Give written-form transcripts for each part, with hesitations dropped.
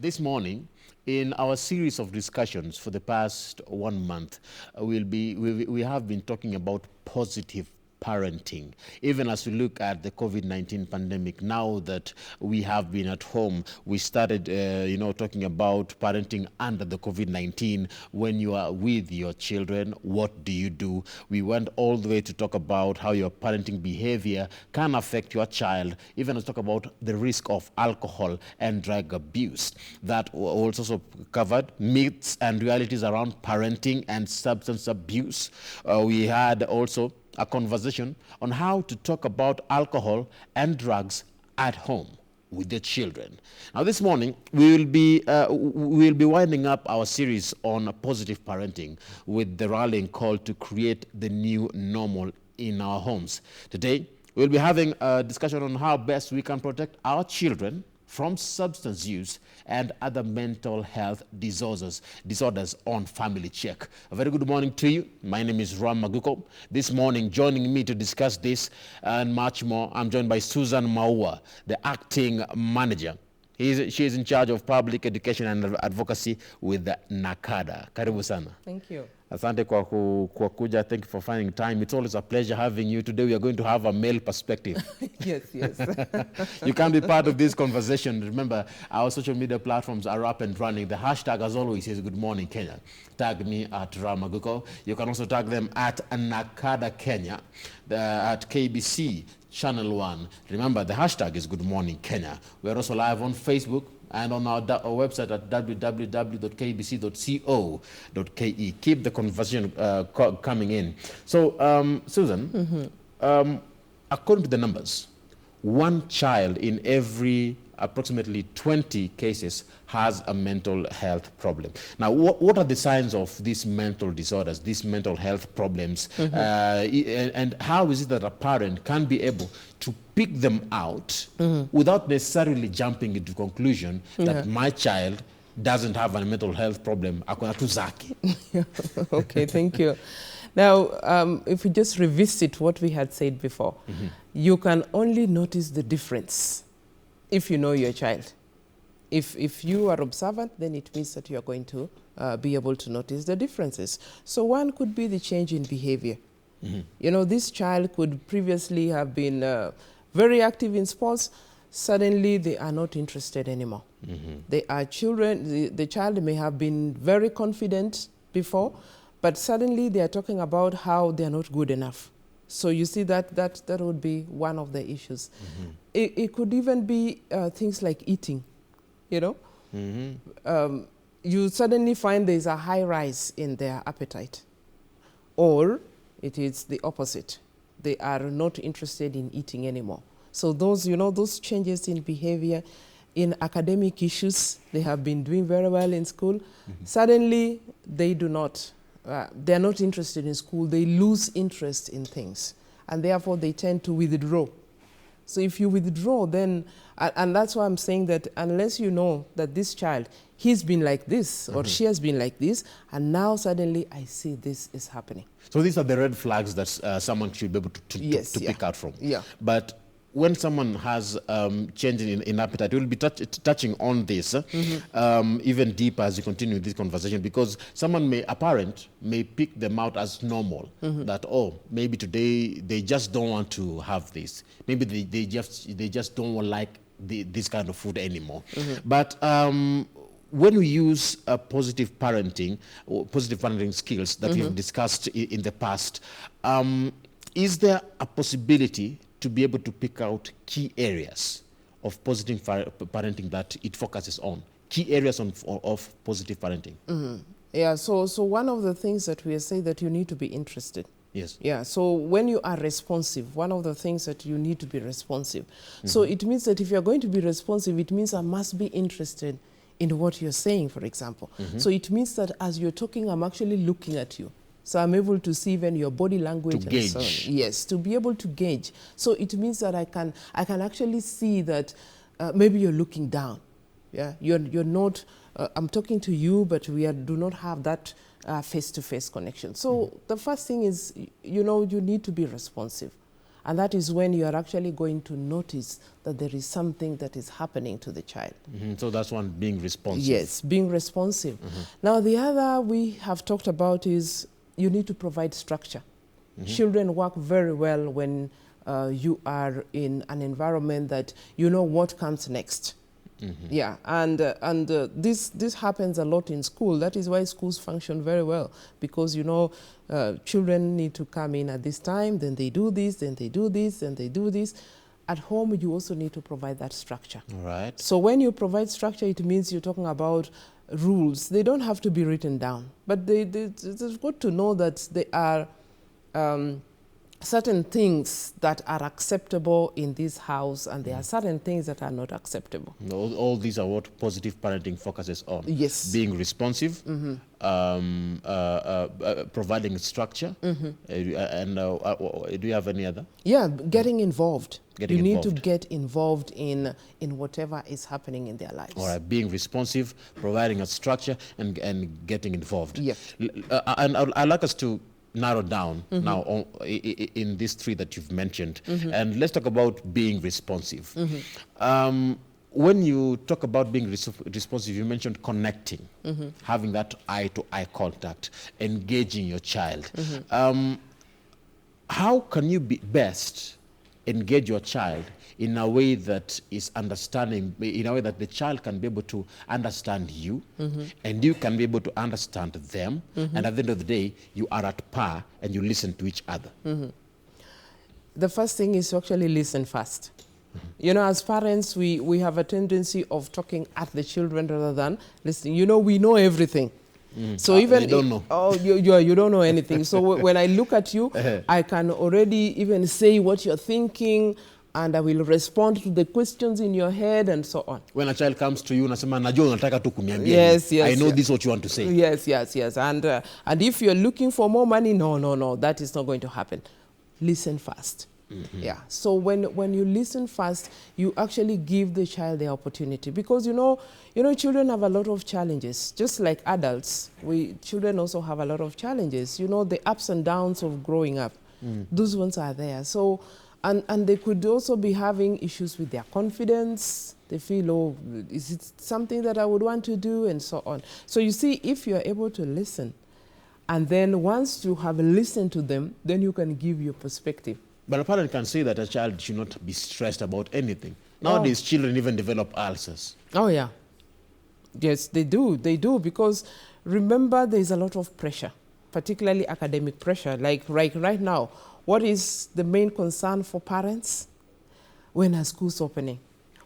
This morning, in our series of discussions for the past 1 month, we have been talking about positive parenting. Even as we look at the COVID-19 pandemic, now that we have been at home, we started, talking about parenting under the COVID-19. When you are with your children, what do you do? We went all the way to talk about how your parenting behavior can affect your child, even to talk about the risk of alcohol and drug abuse. That also covered myths and realities around parenting and substance abuse. We had also a conversation on how to talk about alcohol and drugs at home with the children. Now, this morning we'll be winding up our series on positive parenting with the rallying call to create the new normal in our homes. Today we'll be having a discussion on how best we can protect our children from substance use and other mental health disorders on Family Check. A very good morning to you. My name is Ram Maguko. This morning, joining me to discuss this and much more, I'm joined by Susan Maua, the acting manager. She is in charge of public education and advocacy with the NACADA. Karibu sana. Thank you. Asante kwa kuja. Thank you for finding time. It's always a pleasure having you. Today we are going to have a male perspective. Yes. You can be part of this conversation. Remember, our social media platforms are up and running. The hashtag, as always, is Good Morning Kenya. Tag me at Ramaguko. You can also tag them at NACADA Kenya, at KBC Channel 1. Remember, the hashtag is Good Morning Kenya. We are also live on Facebook and on our website at www.kbc.co.ke. Keep the conversation coming in. So, Susan, according to the numbers, one child in every approximately 20 cases has a mental health problem. Now, what are the signs of these mental disorders, these mental health problems, and how is it that a parent can be able to pick them out without necessarily jumping into conclusion that my child doesn't have a mental health problem? Okay, thank you. Now, if we just revisit what we had said before, you can only notice the difference if you know your child. If you are observant, then it means that you are going to be able to notice the differences. So one could be the change in behavior. You know, this child could previously have been very active in sports. Suddenly they are not interested anymore. They are children. The child may have been very confident before, but suddenly they are talking about how they are not good enough. So you see that would be one of the issues. It could even be things like eating, you know. You suddenly find there's a high rise in their appetite. Or it is the opposite. They are not interested in eating anymore. So those, those changes in behavior, in academic issues, they have been doing very well in school. Suddenly they do not. They're not interested in school. They lose interest in things, and therefore they tend to withdraw. So if you withdraw, then, and that's why I'm saying that unless you know that this child, he's been like this or she has been like this, and now suddenly I see this is happening. So these are the red flags that someone should be able to pick out from. But when someone has change in appetite, we'll be touching on this even deeper as we continue this conversation, because a parent may pick them out as normal, that, oh, maybe today they just don't want to have this. Maybe they just don't like this kind of food anymore. But when we use positive parenting or positive parenting skills that we've discussed in the past, is there a possibility to be able to pick out key areas of positive parenting that it focuses on? Key areas of positive parenting. Yeah, so one of the things that we say that you need to be interested. Yes. Yeah, so when you are responsive, one of the things that you need to be responsive. So it means that if you're going to be responsive, it means I must be interested in what you're saying, for example. So it means that as you're talking, I'm actually looking at you. So I'm able to see even your body language. To gauge. And so on. Yes, to be able to gauge. So it means that I can actually see that maybe you're looking down. Yeah, you're not. I'm talking to you, but we do not have that face-to-face connection. So the first thing is, you need to be responsive. And that is when you are actually going to notice that there is something that is happening to the child. So that's one, being responsive. Yes, being responsive. Now, the other we have talked about is you need to provide structure. Children work very well when you are in an environment that you know what comes next. Yeah, and this happens a lot in school. That is why schools function very well, because you know children need to come in at this time, then they do this, then they do this, then they do this. At home, you also need to provide that structure. All right. So when you provide structure, it means you're talking about rules. They don't have to be written down, but it's good to know that there are certain things that are acceptable in this house, and there are certain things that are not acceptable. All these are what positive parenting focuses on. Yes. Being responsive, providing structure, and do you have any other? Yeah, getting involved. Getting you need involved. to get involved in whatever is happening in their lives. All right, being responsive, providing a structure, and getting involved. Yep. And I'd like us to narrow down now in these three that you've mentioned. And let's talk about being responsive. When you talk about being responsive, you mentioned connecting, having that eye-to-eye contact, engaging your child. How can you best engage your child in a way that is understanding, in a way that the child can be able to understand you, and you can be able to understand them, and at the end of the day, you are at par and you listen to each other? The first thing is to actually listen first. You know, as parents, we have a tendency of talking at the children rather than listening. You know, we know everything. So even they don't know. Oh, you don't know anything. So when I look at you, I can already even say what you're thinking, and I will respond to the questions in your head and so on. When a child comes to you, unasema najua unataka tu kuniambia. Yes, I know this is what you want to say. Yes. And if you're looking for more money, no, that is not going to happen. Listen first. Yeah. So when you listen first, you actually give the child the opportunity, because you know children have a lot of challenges. Just like adults, children also have a lot of challenges. You know, the ups and downs of growing up. Those ones are there. So and they could also be having issues with their confidence. They feel, oh, is it something that I would want to do, and so on. So you see, if you're able to listen, and then once you have listened to them, then you can give your perspective. But a parent can say that a child should not be stressed about anything. Nowadays, children even develop ulcers. Oh, yeah. Yes, they do. They do, because remember, there's a lot of pressure, particularly academic pressure. Like right now, what is the main concern for parents? When are schools opening?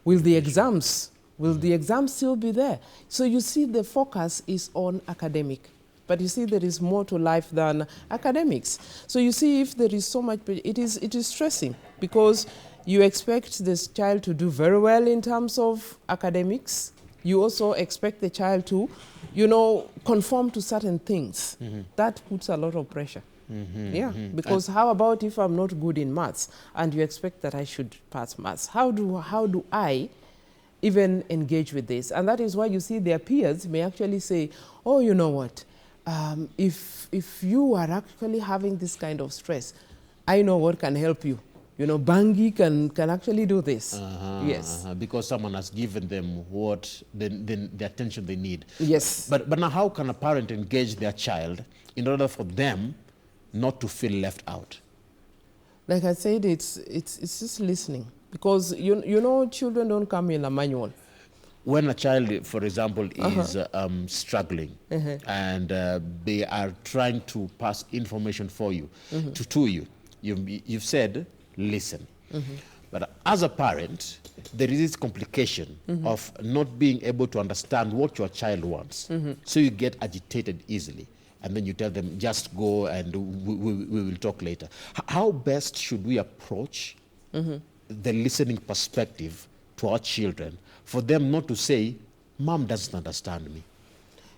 Will the exams still be there? So you see, the focus is on academic. But you see, there is more to life than academics. So you see, if there is so much, it is stressing, because you expect this child to do very well in terms of academics. You also expect the child to, conform to certain things. That puts a lot of pressure. Because how about if I'm not good in maths and you expect that I should pass maths? How do I even engage with this? And that is why you see their peers may actually say, oh, you know what? If you are actually having this kind of stress, I know what can help you. You know, Bangi can actually do this. Yes. Because someone has given them what the attention they need. Yes. But now how can a parent engage their child in order for them not to feel left out? Like I said, it's just listening, because you know children don't come in a manual. When a child, for example, is struggling and they are trying to pass information for you, to you, you've said, listen. But as a parent, there is this complication of not being able to understand what your child wants. So you get agitated easily. And then you tell them, just go and we will talk later. How best should we approach the listening perspective to our children, for them not to say, Mom doesn't understand me?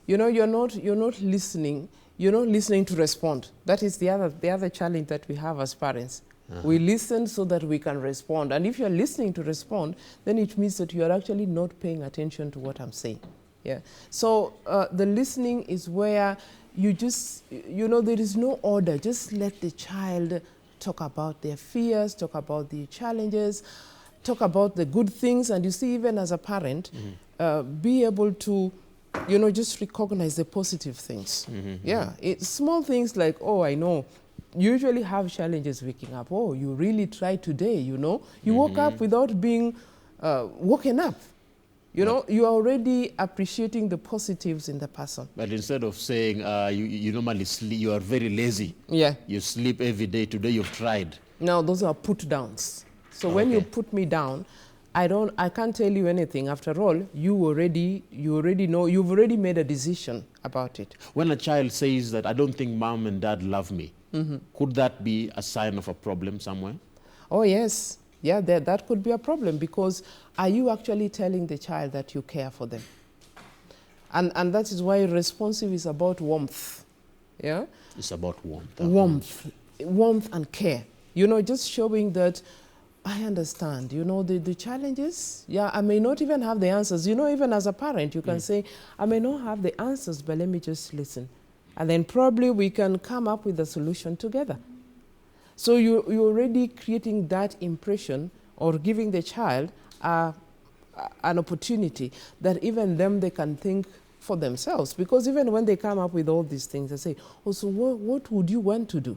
You know, you're not listening. You're not listening to respond. That is the other challenge that we have as parents. We listen so that we can respond. And if you're listening to respond, then it means that you're actually not paying attention to what I'm saying. Yeah. So the listening is where you just, there is no order. Just let the child talk about their fears, talk about their challenges, talk about the good things. And you see, even as a parent, be able to, just recognize the positive things. Yeah, it's small things like, oh, I know, you usually have challenges waking up. Oh, you really tried today, You woke up without being woken up. You are already appreciating the positives in the person. But instead of saying you normally sleep, you are very lazy. Yeah. You sleep every day. Today you've tried. Now those are put downs. So when you put me down, I can't tell you anything. After all, you already know, you've already made a decision about it. When a child says that I don't think mom and dad love me, could that be a sign of a problem somewhere? Oh yes. Yeah, that could be a problem, because are you actually telling the child that you care for them? And that is why responsive is about warmth. Yeah? It's about warmth. Warmth and care. Just showing that I understand, the challenges. Yeah, I may not even have the answers. Even as a parent, you can say, I may not have the answers, but let me just listen. And then probably we can come up with a solution together. So you're already creating that impression, or giving the child an opportunity that even they can think for themselves. Because even when they come up with all these things, they say, oh, so what would you want to do?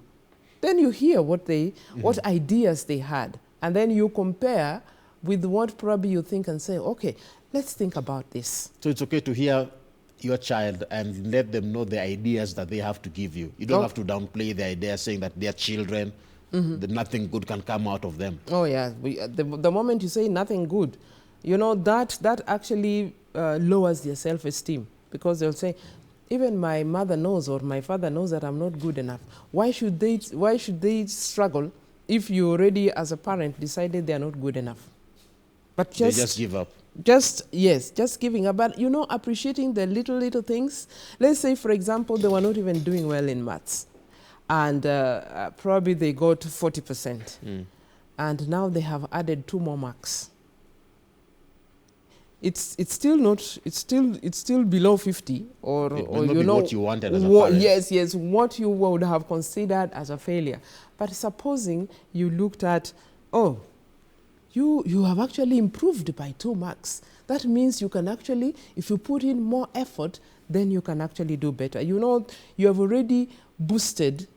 Then you hear what ideas they had. And then you compare with what probably you think and say, okay, let's think about this. So it's okay to hear your child and let them know the ideas that they have to give you. You don't have to downplay the idea, saying that they're children, that nothing good can come out of them. Oh yeah, the moment you say nothing good, that actually lowers their self-esteem, because they'll say, even my mother knows or my father knows that I'm not good enough. Why should they struggle if you already, as a parent, decided they're not good enough? But they just give up. Just giving up. But appreciating the little things. Let's say, for example, they were not even doing well in maths, and probably they got 40%, and now they have added 2 more marks. It's still below 50, or what you wanted as a parent. Yes, what you would have considered as a failure. But supposing you looked at, oh, you have actually improved by 2 marks. That means you can actually, if you put in more effort, then you can actually do better. You have already boosted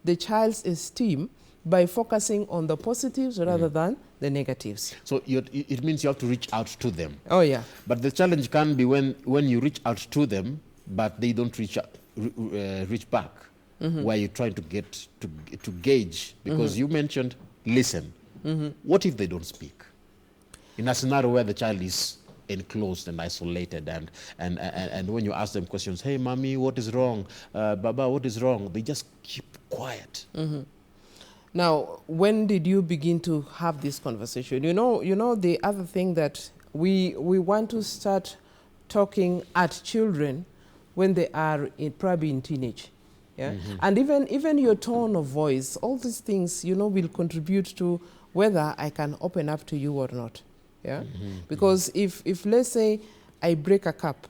the child's esteem by focusing on the positives rather than the negatives. So it means you have to reach out to them. Oh yeah. But the challenge can be when you reach out to them, but they don't reach back, where you're trying to get to gauge, because you mentioned listen. What if they don't speak? In a scenario where the child is enclosed and isolated, and when you ask them questions, hey, mommy, what is wrong? Baba, what is wrong? They just keep quiet. Now, when did you begin to have this conversation? The other thing that we want to start talking at children when they are probably in teenage. Yeah? And even your tone of voice, all these things, will contribute to whether I can open up to you or not. Yeah? Because if let's say I break a cup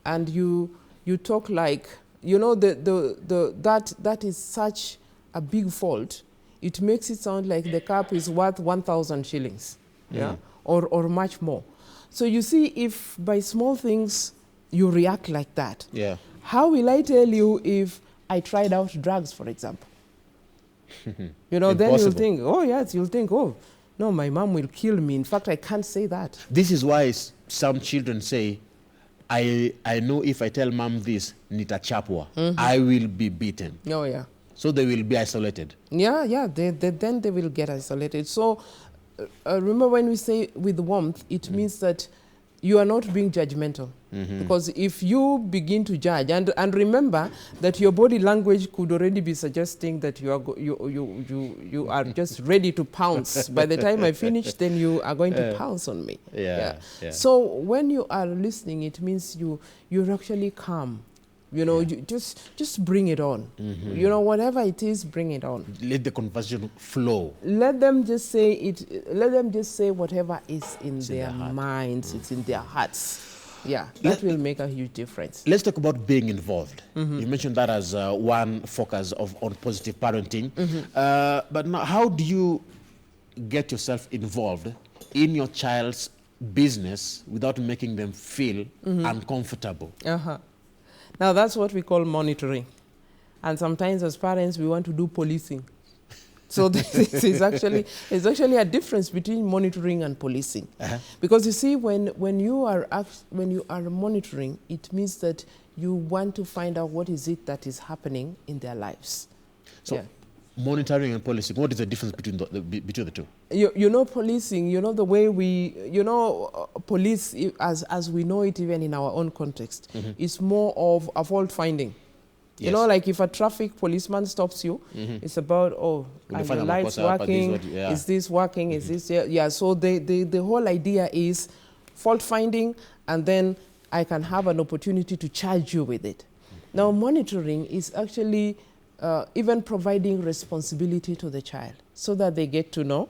and you talk like, that is such a big fault, it makes it sound like the cup is worth 1,000 shillings, yeah, or much more. So you see, if by small things you react like that, how will I tell you if I tried out drugs, for example? Then you'll think, oh yes, you'll think, oh no, my mom will kill me. In fact, I can't say that. This is why some children say, I know if I tell mom this, nitachapwa, I will be beaten. Oh yeah. So they will be isolated. Yeah, then they will get isolated. So remember, when we say with warmth, it means that you are not being judgmental. Because if you begin to judge, and remember that your body language could already be suggesting that you are just ready to pounce. By the time I finish, then you are going to pounce on me. Yeah. So when you are listening, it means you're actually calm. You just bring it on. Whatever it is, bring it on. Let the conversation flow. Let them just say it. Let them just say whatever is in their minds. It's in their hearts. Yeah, that will make a huge difference. Let's talk about being involved. You mentioned that as one focus on positive parenting. But now, how do you get yourself involved in your child's business without making them feel uncomfortable? Now, that's what we call monitoring. And sometimes as parents, we want to do policing. So this is actually, it's actually a difference between monitoring and policing. Because you see, when you are monitoring, it means that you want to find out what is it that is happening in their lives. So monitoring and policing, what is the difference between the two? You know, policing, you know, the way we, you know, police, as we know it even in our own context, is more of a fault finding. You know, like if a traffic policeman stops you, it's about, oh, are the lights working? Is this working? Is this, yeah. So the whole idea is fault finding, and then I can have an opportunity to charge you with it. Now, monitoring is actually even providing responsibility to the child so that they get to know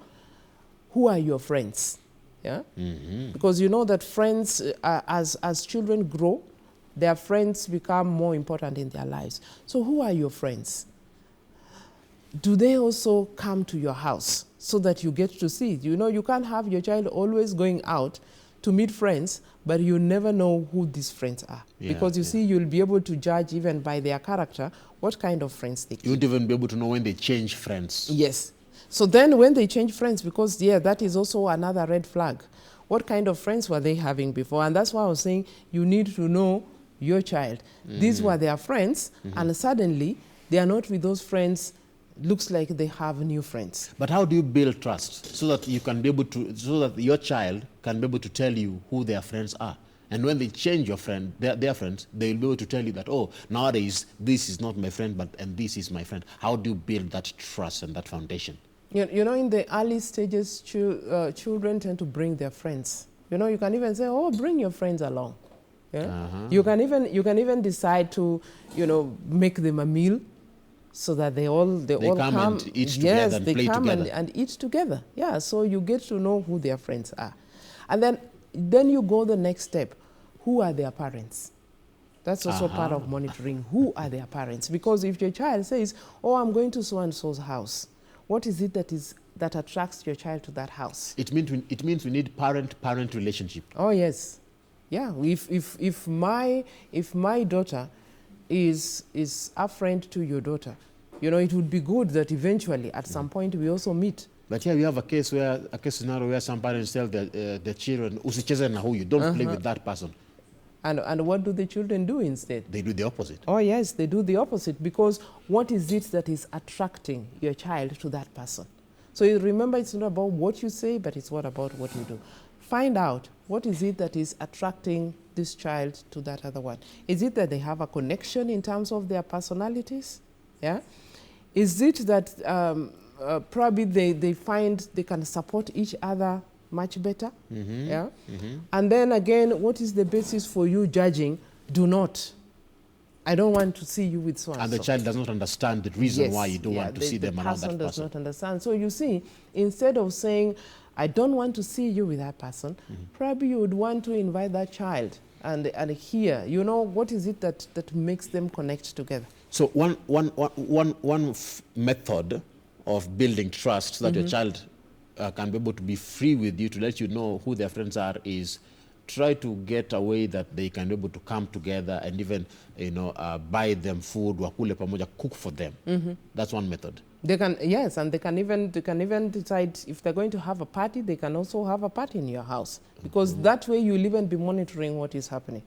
who are your friends. Yeah, because you know that friends, as children grow, their friends become more important in their lives. So who are your friends? Do they also come to your house so that you get to see? You know, you can't have your child always going out to meet friends, but you never know who these friends are. Because you see, you'll be able to judge even by their character what kind of friends they keep. You won't even be able to know when they change friends. Yes. So then when they change friends, because that is also another red flag. What kind of friends were they having before? And that's why I was saying you need to know your child. These were their friends, and suddenly they are not with those friends. Looks like they have new friends. But how do you build trust so that you can be able to, so that your child can be able to tell you who their friends are? And when they change your friend, their friends, they will be able to tell you that, oh, nowadays this is not my friend, and this is my friend. How do you build that trust and that foundation? You know, in the early stages, children tend to bring their friends. You know, you can even say, oh, bring your friends along. Yeah? You can even decide to, you know, make them a meal so that they all come and eat together and play together. And eat together. Yeah, so you get to know who their friends are. And then you go the next step. Who are their parents? That's also part of monitoring. Who are their parents? Because if your child says, oh, I'm going to so-and-so's house, what is it that attracts your child to that house? It means we need parent-parent relationship. Oh, yes. Yeah, if my daughter is a friend to your daughter, you know, it would be good that eventually at some point we also meet. But here we have a case scenario where some parents tell their children, usicheze na huyu, don't play with that person. And what do the children do instead? They do the opposite. Oh yes, they do the opposite, because what is it that is attracting your child to that person? So you remember, it's not about what you say, but it's about what you do. Find out what is it that is attracting this child to that other one. Is it that they have a connection in terms of their personalities? Yeah. Is it that probably they find they can support each other much better? Yeah. And then again, what is the basis for you judging? Do not. I don't want to see you with so and so. And the child does not understand the reason why you don't want to see them around that person. The person does not understand. So you see, instead of saying, I don't want to see you with that person, probably you would want to invite that child and hear, you know, what is it that makes them connect together. So one method of building trust so that your child can be able to be free with you, to let you know who their friends are, is try to get a way that they can be able to come together and even, you know, buy them food, wakule pamoja, cook for them. That's one method. They can, yes, and they can even decide if they're going to have a party, they can also have a party in your house, because that way you'll even be monitoring what is happening.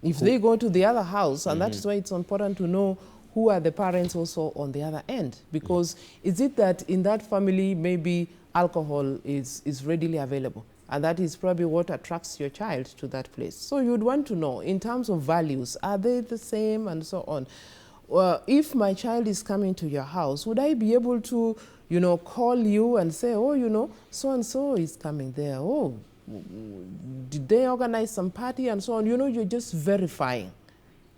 If they go to the other house, and that is why it's important to know who are the parents also on the other end, because is it that in that family maybe alcohol is readily available, and that is probably what attracts your child to that place. So you'd want to know, in terms of values, are they the same, and so on. If my child is coming to your house, would I be able to, you know, call you and say, oh, you know, so-and-so is coming there. Oh, did they organize some party and so on? You know, you're just verifying.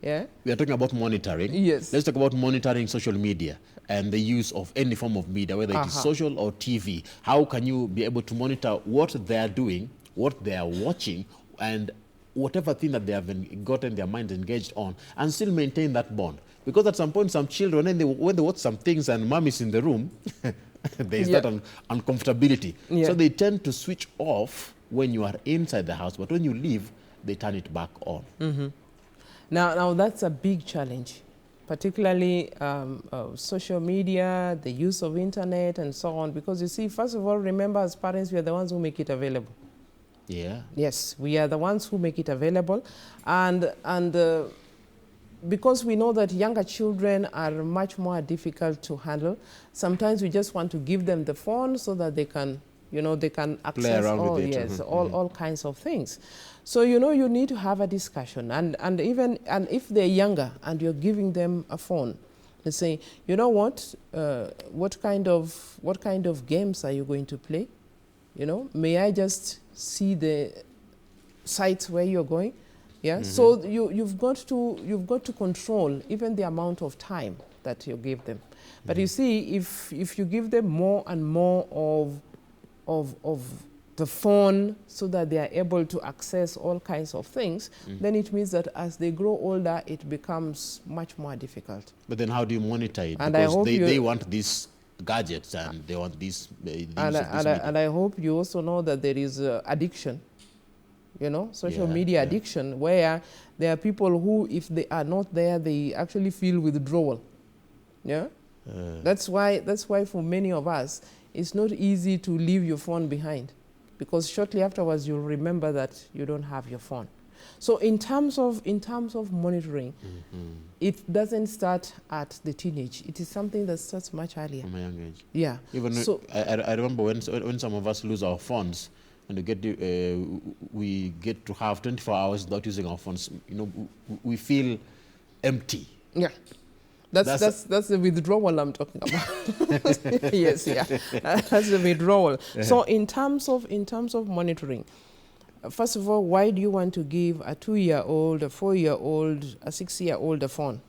Yeah? We are talking about monitoring. Yes. Let's talk about monitoring social media and the use of any form of media, whether it is social or TV. How can you be able to monitor what they are doing, what they are watching, and whatever thing that they have gotten their mind engaged on and still maintain that bond. Because at some point, some children, when they watch some things and mom is in the room, there is that uncomfortability. Yeah. So they tend to switch off when you are inside the house, but when you leave, they turn it back on. Mm-hmm. Now that's a big challenge, particularly social media, the use of internet, and so on. Because you see, first of all, remember, as parents, we are the ones who make it available. Yeah. Yes, we are the ones who make it available, and because we know that younger children are much more difficult to handle, sometimes we just want to give them the phone so that they can, they can access all kinds of things. So, you need to have a discussion, and if they're younger and you're giving them a phone, and saying, you know what kind of games are you going to play? May I just see the sites where you're going? Yeah. Mm-hmm. So you've got to control even the amount of time that you give them. But mm-hmm. you see, if you give them more and more of the phone so that they are able to access all kinds of things, then it means that as they grow older, it becomes much more difficult. But then how do you monitor it? And because they want these gadgets and they want these. And I hope you also know that there is addiction, social media addiction, where there are people who, if they are not there, they actually feel withdrawal. Yeah. That's why for many of us, it's not easy to leave your phone behind, because shortly afterwards you'll remember that you don't have your phone. So in terms of monitoring, it doesn't start at the teenage. It is something that starts much earlier. From a young age. Yeah. Even so, I remember when some of us lose our phones, and we get to have 24 hours without using our phones. We feel empty. Yeah. That's the withdrawal I'm talking about. Yes, yeah. That's the withdrawal. So in terms of monitoring, first of all, why do you want to give a 2-year-old, a 4-year-old, a 6-year-old a phone?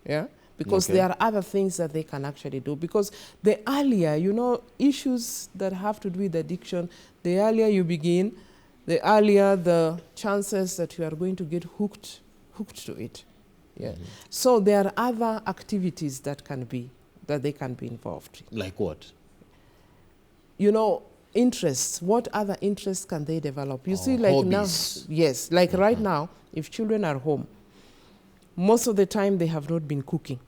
Yeah? Because there are other things that they can actually do. Because the earlier, issues that have to do with addiction, the earlier you begin, the earlier the chances that you are going to get hooked to it. Yeah. Mm-hmm. So there are other activities that they can be involved in. Like what? Interests. What other interests can they develop? You see, like hobbies. Now, yes, like right now, if children are home, most of the time they have not been cooking.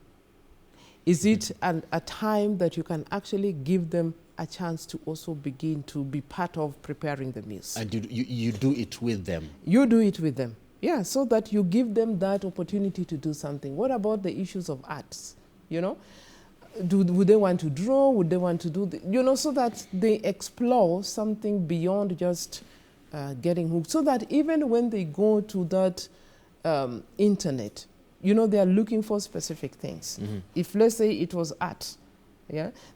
Is it a time that you can actually give them a chance to also begin to be part of preparing the meals? And you do it with them? You do it with them. Yeah, so that you give them that opportunity to do something. What about the issues of arts? Would they want to draw? Would they want to do, so that they explore something beyond just getting hooked? So that even when they go to that internet, they are looking for specific things. Mm-hmm. If, let's say, it was art,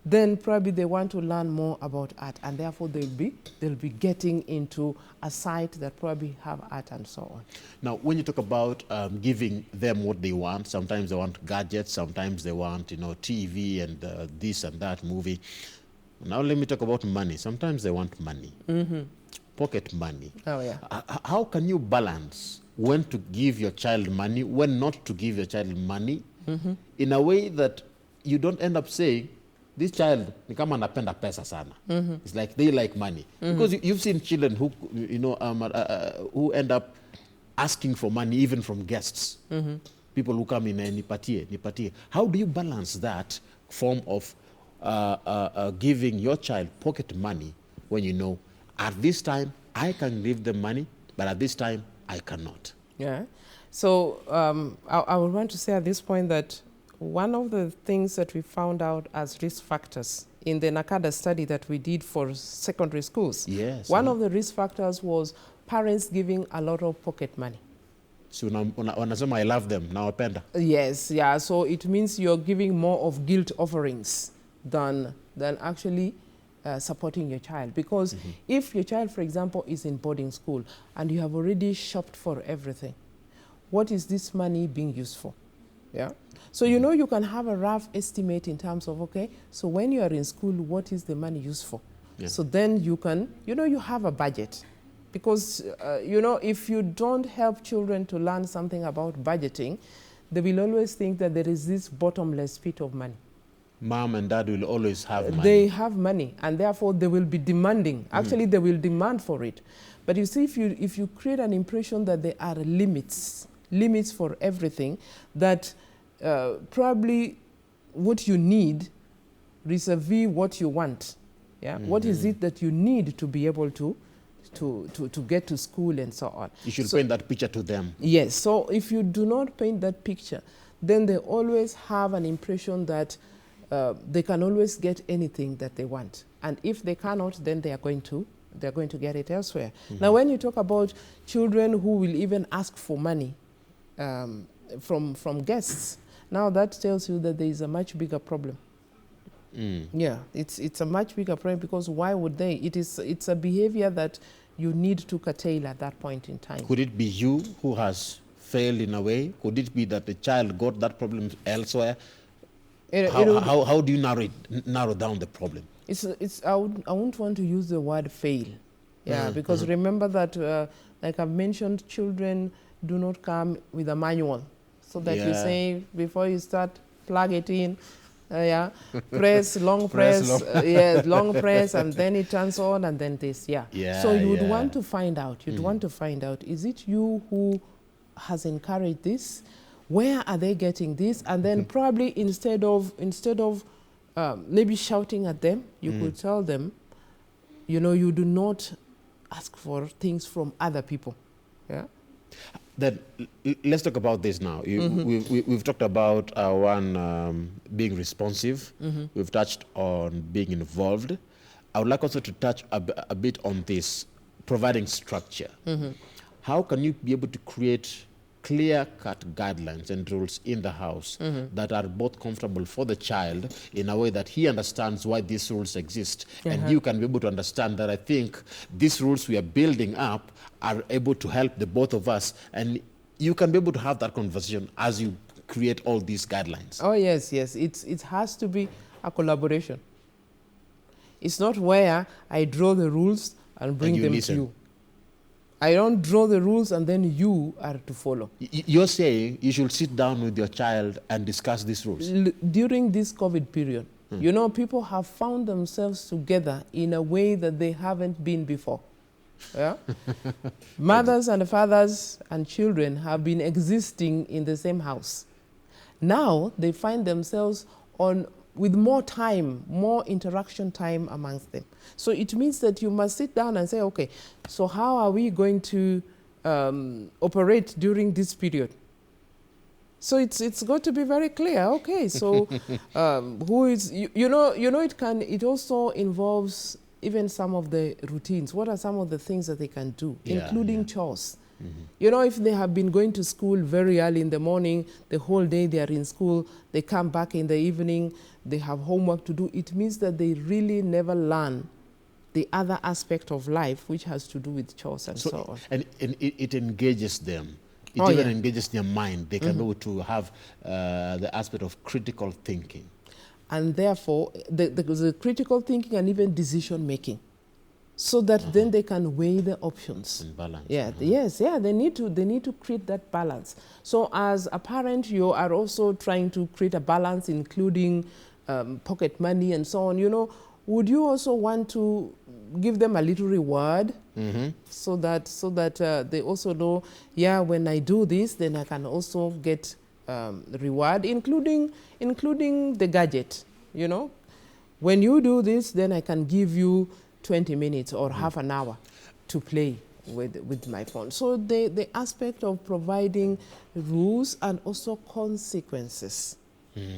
then probably they want to learn more about art, and therefore they'll be getting into a site that probably have art and so on. Now, when you talk about giving them what they want, sometimes they want gadgets, sometimes they want, TV and this and that movie. Now let me talk about money. Sometimes they want money, pocket money. Oh yeah. How can you balance when to give your child money, when not to give your child money, in a way that you don't end up saying, this child ni kama anapenda pesa sana. It's like they like money. Because you've seen children who who end up asking for money even from guests. People who come in and nipatie. How do you balance that form of giving your child pocket money when at this time I can give them money, but at this time I cannot? Yeah. So I would want to say at this point that one of the things that we found out as risk factors in the NACADA study that we did for secondary schools, one of the risk factors was parents giving a lot of pocket money. So wanasema I love them, nawapenda. Yes, yeah. So it means you're giving more of guilt offerings than actually supporting your child. Because if your child, for example, is in boarding school and you have already shopped for everything, what is this money being used for? Yeah. So you can have a rough estimate in terms of, so when you are in school, what is the money used for? Yeah. So then you can, you have a budget. Because, you know, if you don't help children to learn something about budgeting, they will always think that there is this bottomless pit of money. Mom and dad will always have money. They have money, and therefore they will be demanding. Actually, they will demand for it. But you see, if you create an impression that there are limits for everything, that probably what you need vis-a-vis what you want. Yeah? What is it that you need to be able to get to school and so on? You should paint that picture to them. Yes. So if you do not paint that picture, then they always have an impression that they can always get anything that they want. And if they cannot, then they're going to get it elsewhere. Now, when you talk about children who will even ask for money from guests, now that tells you that there is a much bigger problem. Yeah, it's a much bigger problem, because why would they? It's a behavior that you need to curtail at that point in time. Could it be you who has failed in a way? Could it be that the child got that problem elsewhere? How do you narrow down the problem? I wouldn't want to use the word fail. Yeah, because remember that, like I've mentioned, children do not come with a manual. So that you say, before you start, plug it in. Press, long press, long press, and then it turns on, and then this, So you would want to find out, is it you who has encouraged this? Where are they getting this? And then probably instead of maybe shouting at them, you could tell them, you know, you do not ask for things from other people. Yeah. Then let's talk about this now. We've talked about being responsive. We've touched on being involved. I would like also to touch a bit on this, providing structure. How can you be able to create clear-cut guidelines and rules in the house that are both comfortable for the child in a way that he understands why these rules exist, and you can be able to understand that I think these rules we are building up are able to help the both of us, and you can be able to have that conversation as you create all these guidelines. Oh, yes. It has to be a collaboration. It's not where I draw the rules and bring them to you. I don't draw the rules and then you are to follow. You're saying you should sit down with your child and discuss these rules? During this COVID period, you know, people have found themselves together in a way that they haven't been before. Yeah? Mothers and fathers and children have been existing in the same house. Now they find themselves with more time, more interaction time amongst them. So it means that you must sit down and say, okay, so how are we going to operate during this period? So it's got to be very clear. Okay, so who is, it also involves even some of the routines. What are some of the things that they can do, including chores? You know, if they have been going to school very early in the morning, the whole day they are in school, they come back in the evening, they have homework to do, it means that they really never learn the other aspect of life, which has to do with chores and so on. And it engages them. It even engages their mind. They can be able to have the aspect of critical thinking. And therefore, the critical thinking and even decision making. So that then they can weigh the options. And balance. They need to create that balance. So as a parent, you are also trying to create a balance, including pocket money and so on. You know, would you also want to give them a little reward so that they also know, when I do this, then I can also get reward, including the gadget. You know, when you do this, then I can give you 20 minutes or half an hour to play with my phone. So the aspect of providing rules and also consequences.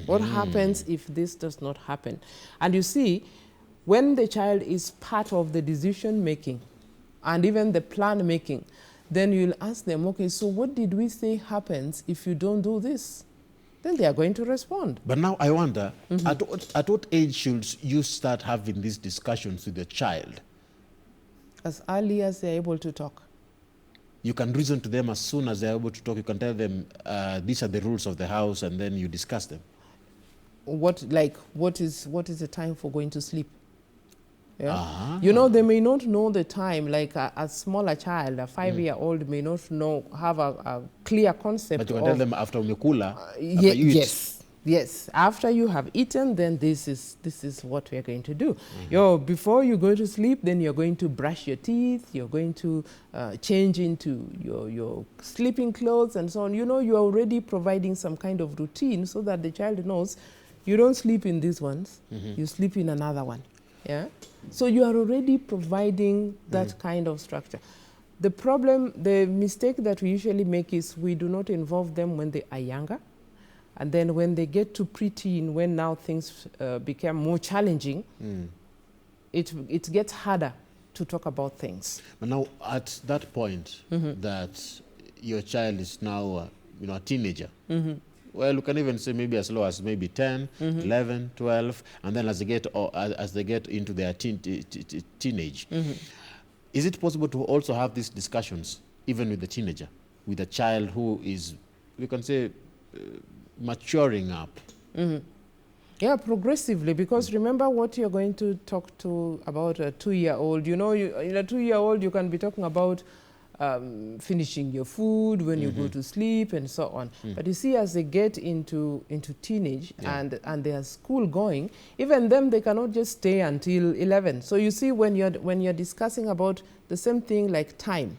What happens if this does not happen? And you see, when the child is part of the decision making and even the plan making, then you'll ask them, okay, so what did we say happens if you don't do this? Then they are going to respond. But now I wonder, at what age should you start having these discussions with the child? As early as they're able to talk. You can reason to them as soon as they're able to talk. You can tell them, these are the rules of the house, and then you discuss them. What is the time for going to sleep? Yeah? You know, they may not know the time, like a smaller child, a 5-year-old may not know, have a clear concept. But you can tell them after umekula, after you eat. Yes, after you have eaten, then this is what we are going to do. Before you go to sleep, then you're going to brush your teeth, you're going to change into your sleeping clothes and so on. You know, you're already providing some kind of routine so that the child knows you don't sleep in these ones, you sleep in another one. Yeah. So you are already providing that kind of structure. The problem, the mistake that we usually make is we do not involve them when they are younger. And then when they get to preteen, when now things become more challenging, it gets harder to talk about things. But now at that point that your child is now a teenager, well, you can even say maybe as low as maybe 10, 11, 12, and then as they get into their teenage. Is it possible to also have these discussions even with the teenager, with a child who is, we can say, maturing up? Yeah, progressively, because remember what you're going to talk to about a 2-year-old. You know, in a 2-year-old, you can be talking about finishing your food, when you go to sleep, and so on. But you see, as they get into teenage and they are school going, even them, they cannot just stay until 11. So you see, when you're discussing about the same thing like time,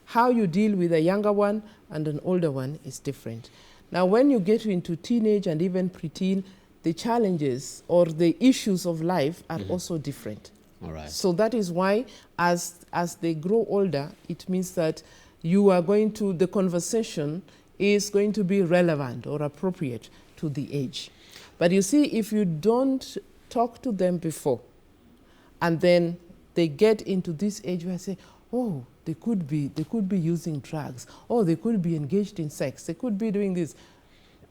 how you deal with a younger one and an older one is different. Now, when you get into teenage and even preteen, the challenges or the issues of life are also different. All right. So that is why as they grow older, it means that you are going to, the conversation is going to be relevant or appropriate to the age. But you see, if you don't talk to them before, and then they get into this age where I say, oh, they could be using drugs, or they could be engaged in sex, they could be doing this.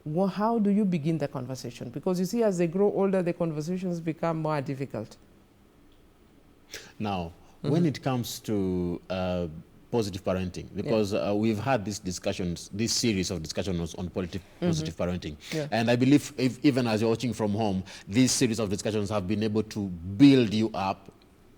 Well, how do you begin the conversation? Because you see, as they grow older, the conversations become more difficult. Now, when it comes to positive parenting, because we've had these discussions, this series of discussions on positive parenting. And I believe even as you're watching from home, these series of discussions have been able to build you up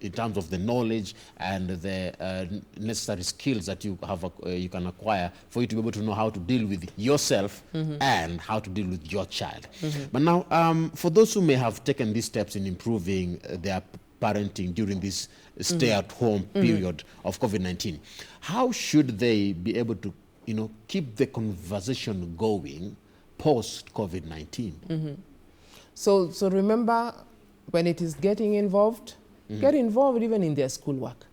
in terms of the knowledge and the necessary skills that you have, you can acquire for you to be able to know how to deal with yourself and how to deal with your child. But now, for those who may have taken these steps in improving their parenting during this stay-at-home period of COVID-19, how should they be able to, keep the conversation going post-COVID-19? So remember, when it is getting involved, get involved even in their schoolwork.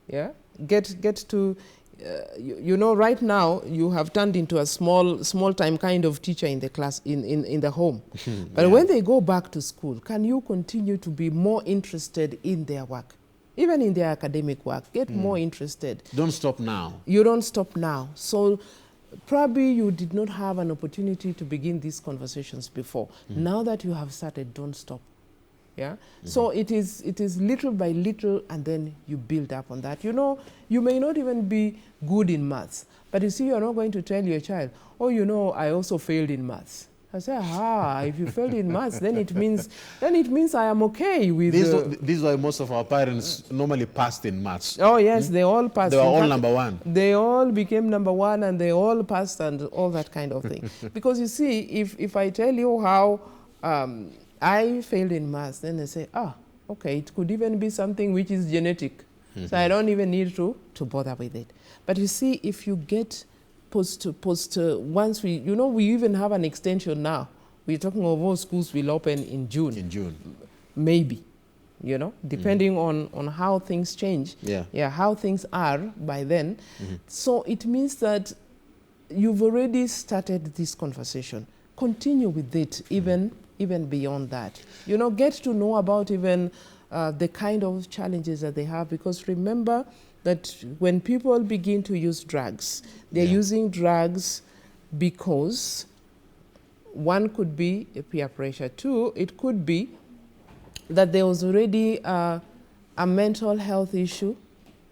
Yeah, get to, right now you have turned into a small time kind of teacher in the class, in the home. But when they go back to school, can you continue to be more interested in their work? Even in their academic work, get more interested. Don't stop now. You don't stop now. So probably you did not have an opportunity to begin these conversations before. Now that you have started, don't stop. Yeah. So it is little by little, and then you build up on that. You may not even be good in maths, but you see, you're not going to tell your child, oh, I also failed in maths. I say, if you failed in maths, then it means I am okay with. This is why most of our parents normally passed in maths. Oh yes, they all passed. They were all number one. They all became number one, and they all passed, and all that kind of thing. Because you see, if I tell you how I failed in maths, then they say, okay, it could even be something which is genetic. So I don't even need to bother with it. But you see, if you get once we even have an extension now. We're talking of all schools will open in June. In June. Maybe, depending on how things change. Yeah, how things are by then. So it means that you've already started this conversation. Continue with it, even beyond that. Get to know about even the kind of challenges that they have, because remember that when people begin to use drugs, they're using drugs because one could be a peer pressure. Two, it could be that there was already a mental health issue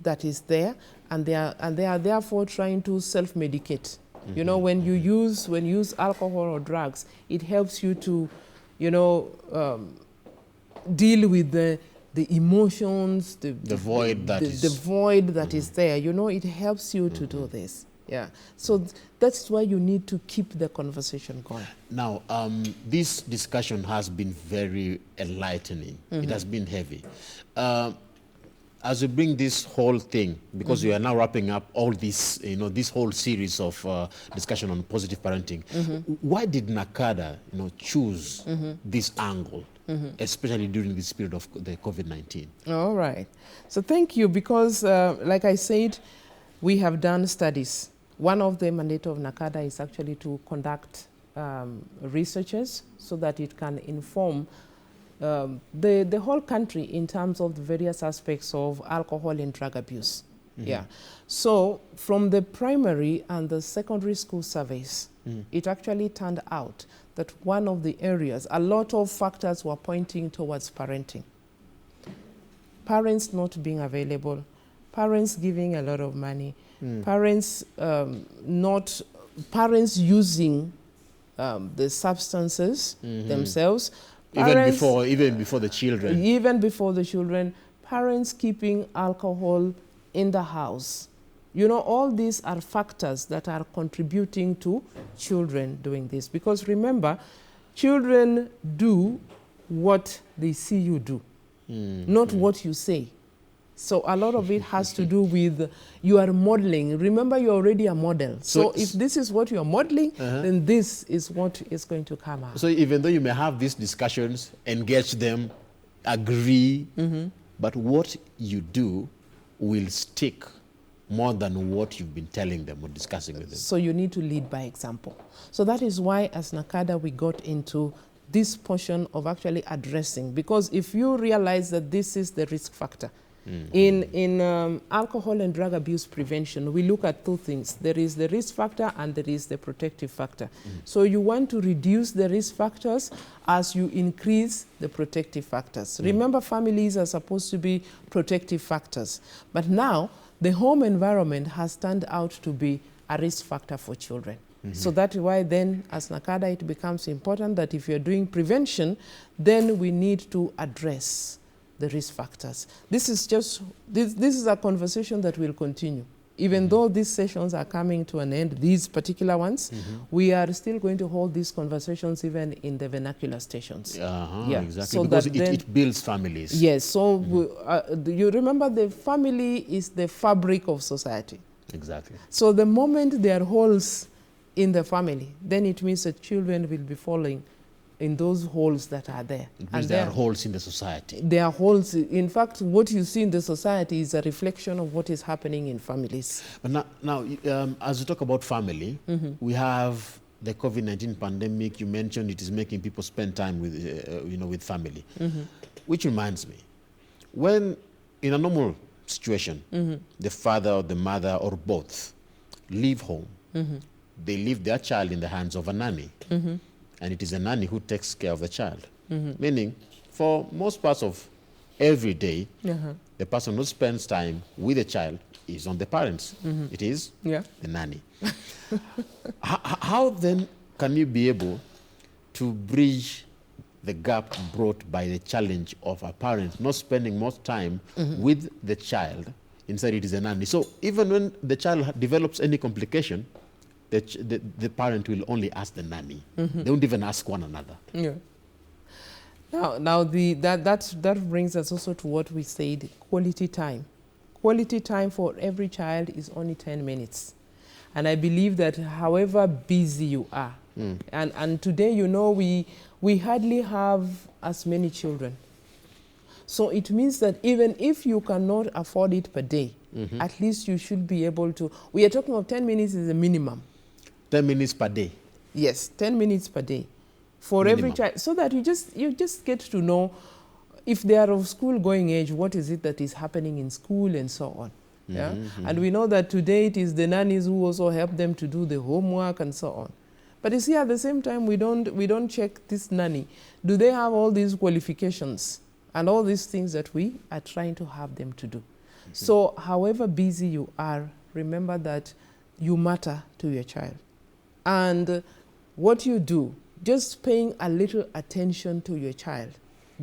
that is there, and they are therefore trying to self-medicate. When you use alcohol or drugs, it helps you to deal with the emotions, the void that the void that is there. You know, it helps you to do this. Yeah. So that's why you need to keep the conversation going. Now, this discussion has been very enlightening. It has been heavy. As we bring this whole thing, because we are now wrapping up all this, you know, this whole series of discussion on positive parenting, why did NACADA, you know, choose this angle, especially during this period of the COVID-19? All right. So thank you, because like I said, we have done studies. One of the mandate of NACADA is actually to conduct researches so that it can inform the whole country in terms of the various aspects of alcohol and drug abuse. Yeah. So from the primary and the secondary school surveys, it actually turned out that one of the areas, a lot of factors were pointing towards parenting. Parents not being available, parents giving a lot of money, parents using the substances themselves, parents, even before the children. Even before the children, parents keeping alcohol in the house. You know, all these are factors that are contributing to children doing this. Because remember, children do what they see you do, not what you say. So a lot of it has to do with you are modeling. Remember, you're already a model. So if this is what you're modeling, then this is what is going to come out. So even though you may have these discussions, engage them, agree, but what you do will stick more than what you've been telling them or discussing with them. So you need to lead by example. So that is why as NACADA we got into this portion of actually addressing, because if you realize that this is the risk factor, in alcohol and drug abuse prevention, we look at two things. There is the risk factor and there is the protective factor. So you want to reduce the risk factors as you increase the protective factors. Remember, families are supposed to be protective factors. But now, the home environment has turned out to be a risk factor for children. So that's why then, as NACADA, it becomes important that if you're doing prevention, then we need to address the risk factors. This is just, this is a conversation that will continue. Even though these sessions are coming to an end, these particular ones, we are still going to hold these conversations even in the vernacular stations. Yeah, exactly, so because it builds families. Yes, so you remember the family is the fabric of society. Exactly. So the moment there are holes in the family, then it means that children will be falling in those holes that are there. It means there are holes in the society. There are holes. In fact, what you see in the society is a reflection of what is happening in families. But now as we talk about family, we have the COVID-19 pandemic. You mentioned it is making people spend time with, with family, which reminds me, when in a normal situation, the father or the mother or both leave home, they leave their child in the hands of a nanny. And it is a nanny who takes care of the child. Meaning, for most parts of every day, the person who spends time with the child is on the parents. It is the nanny. How then can you be able to bridge the gap brought by the challenge of a parent not spending much time with the child, instead it is a nanny? So even when the child develops any complication, the parent will only ask the nanny. They won't even ask one another. Yeah. Now that brings us also to what we said, quality time. Quality time for every child is only 10 minutes. And I believe that however busy you are, and today, you know, we hardly have as many children. So it means that even if you cannot afford it per day, at least you should be able to. We are talking of 10 minutes is a minimum. 10 minutes per day? Yes, 10 minutes per day for minimum. Every child, so that you just get to know if they are of school going age, what is it that is happening in school and so on. Yeah? And we know that today it is the nannies who also help them to do the homework and so on. But you see, at the same time, we don't check this nanny. Do they have all these qualifications and all these things that we are trying to have them to do? So however busy you are, remember that you matter to your child. And what you do, just paying a little attention to your child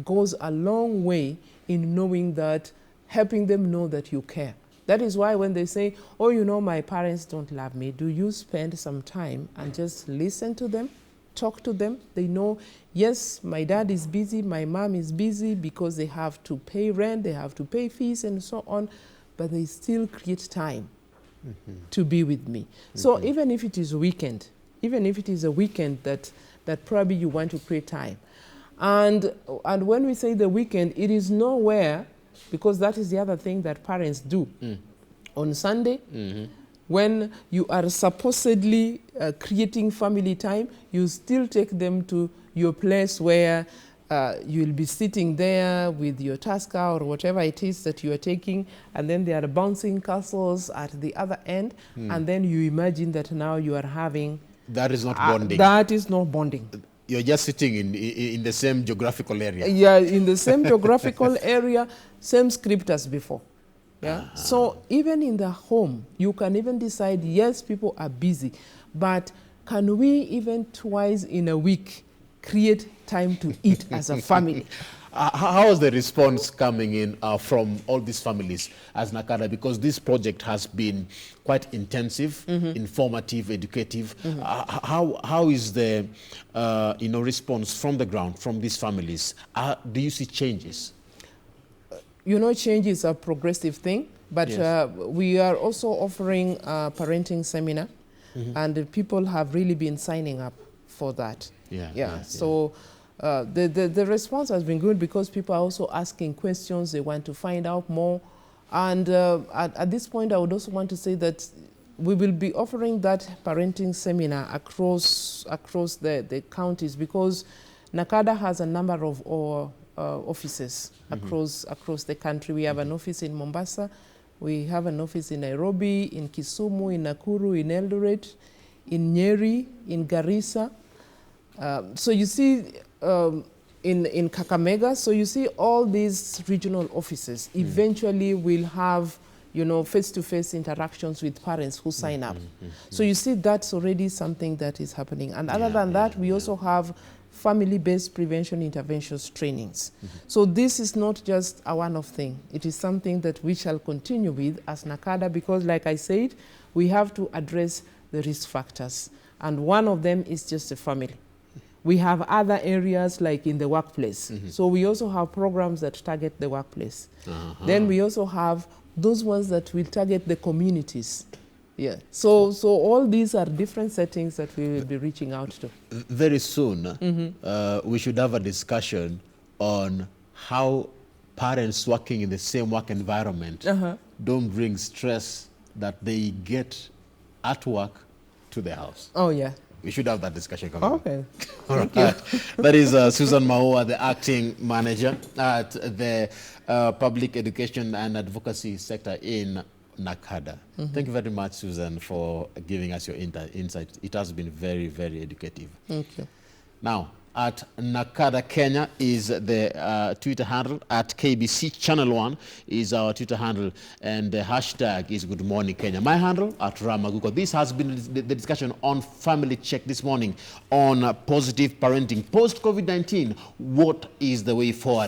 goes a long way in knowing that, helping them know that you care. That is why when they say, oh, you know, my parents don't love me, do you spend some time and just listen to them, talk to them? They know, yes, my dad is busy, my mom is busy because they have to pay rent, they have to pay fees and so on, but they still create time to be with me. So even if it is a weekend, that probably you want to create time. And when we say the weekend, it is nowhere, because that is the other thing that parents do. On Sunday, when you are supposedly creating family time, you still take them to your place where you'll be sitting there with your Tusker or whatever it is that you are taking, and then there are bouncing castles at the other end, and then you imagine that now you are having... That is not bonding. That is not bonding. You're just sitting in the same geographical area. Yeah, in the same geographical area, same script as before. Yeah. So even in the home, you can even decide, yes, people are busy, but can we even twice in a week create time to eat as a family? How is the response coming in from all these families as NACADA? Because this project has been quite intensive, informative, educative. How is the response from the ground, from these families? Do you see changes? You know, change is a progressive thing, but yes, we are also offering a parenting seminar, and people have really been signing up for that. So the response has been good because people are also asking questions. They want to find out more. And at this point, I would also want to say that we will be offering that parenting seminar across the counties, because NACADA has a number of offices across the country. We have an office in Mombasa. We have an office in Nairobi, in Kisumu, in Nakuru, in Eldoret, in Nyeri, in Garissa. So you see, in Kakamega, so you see all these regional offices eventually will have, you know, face-to-face interactions with parents who sign up. So you see, that's already something that is happening. And other than that, we also have family-based prevention interventions trainings. So this is not just a one-off thing. It is something that we shall continue with as NACADA, because like I said, we have to address the risk factors. And one of them is just the family. We have other areas like in the workplace. So we also have programs that target the workplace. Then we also have those ones that will target the communities. Yeah. So all these are different settings that we will be reaching out to. Very soon, we should have a discussion on how parents working in the same work environment don't bring stress that they get at work to the house. Oh, yeah. We should have that discussion coming. Okay. All right. That is Susan Maua, the acting manager at the public education and advocacy sector in NACADA. Thank you very much, Susan, for giving us your insight. It has been very, very educative. Thank you. Now, at NACADA Kenya is the Twitter handle. At KBC Channel 1 is our Twitter handle. And the hashtag is Good Morning Kenya. My handle, at Ramaguko. This has been the discussion on Family Check this morning on positive parenting. Post-COVID-19, what is the way forward?